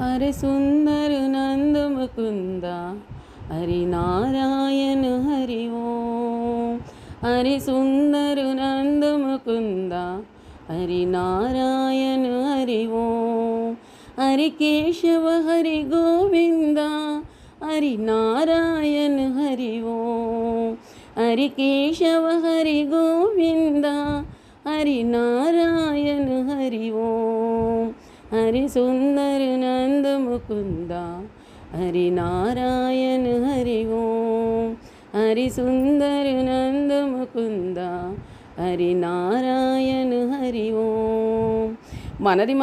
हरे सुंदर नंद मुकुंदा हरि नारायण हरि ओम। हरे सुंदर नंद मुकुंदा हरि नारायण हरि ओम। हरि केशव हरि गोविंदा हरि नारायण हरि ओम। हरि केशव हरि गोविंदा हरि नारायण हरि ओम। हरि सुंदर नंद मुकुंदा हरि नारायण हरि ओम। हरि सुंदर नंद मुकुंदा हरि नारायణ హరి ఓం. మనది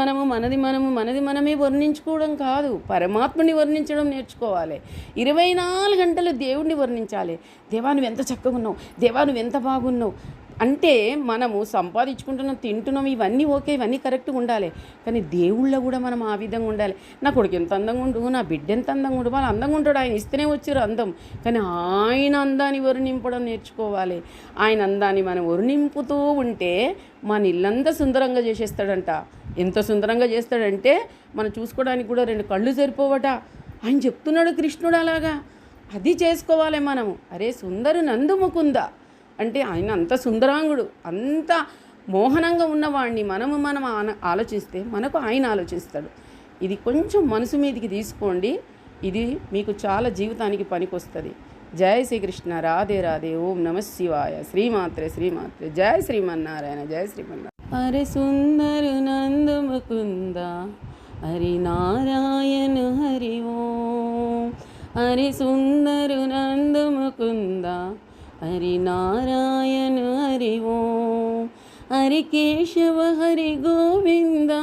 మనమే వర్ణించుకోవడం కాదు, పరమాత్మని వర్ణించడం నేర్చుకోవాలి. 24 గంటలు దేవుణ్ణి వర్ణించాలి. దేవా నువ్వు ఎంత చక్కగా ఉన్నావు, దేవా నువ్వు ఎంత బాగున్నావు అంటే మనము సంపాదించుకుంటున్నాం, తింటున్నాం, ఇవన్నీ ఓకే, ఇవన్నీ కరెక్ట్గా ఉండాలి. కానీ దేవుళ్ళ కూడా మనం ఆ విధంగా ఉండాలి. నా కొడుకు ఎంత అందంగా ఉండు, నా బిడ్డ ఎంత అందంగా ఉండు, వాళ్ళు అందంగా ఉంటాడు, ఆయన ఇస్తేనే వచ్చారు అందం. కానీ ఆయన అందాన్ని వర్ణింపడం నేర్చుకోవాలి. ఆయన అందాన్ని మనం వర్ణింపుతూ ఉంటే మన ఇల్లంతా సుందరంగా చేసేస్తాడంట. ఎంత సుందరంగా చేస్తాడంటే మనం చూసుకోవడానికి కూడా 2 కళ్ళు సరిపోవట. ఆయన చెప్తున్నాడు కృష్ణుడు అలాగా. అది చేసుకోవాలి మనము. అరే సుందరు నందు ముకుంద అంటే ఆయన అంత సుందరాంగుడు, అంత మోహనంగా ఉన్నవాడిని మనం ఆలోచిస్తే మనకు ఆయన ఆలోచిస్తాడు. ఇది కొంచెం మనసు మీదకి తీసుకోండి, ఇది మీకు చాలా జీవితానికి పనికొస్తుంది. జై శ్రీకృష్ణ, రాధే రాధే, ఓం నమ శివాయ, శ్రీమాత్రే జై శ్రీమన్నారాయణ, జై శ్రీమన్నారాయణ. హరి సుందర నంద ముకుంద హరి నారాయణ హరి ఓం. హరి సుందర నంద ముకుంద हरि नारायण हरि ओम। हरि केशव हरि गोविंदा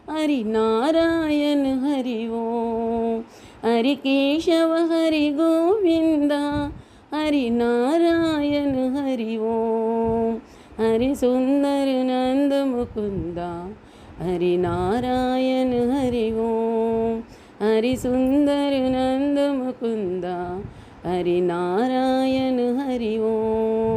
हरि नारायण हरि ओम। हरि केशव हरि गोविंदा हरि नारायण हरि ओम। हरि सुंदर नंद मुकुंदा हरि नारायण हरि ओम। हरि सुंदर नंद मुकुंदा हरि नारायण हरि ओम।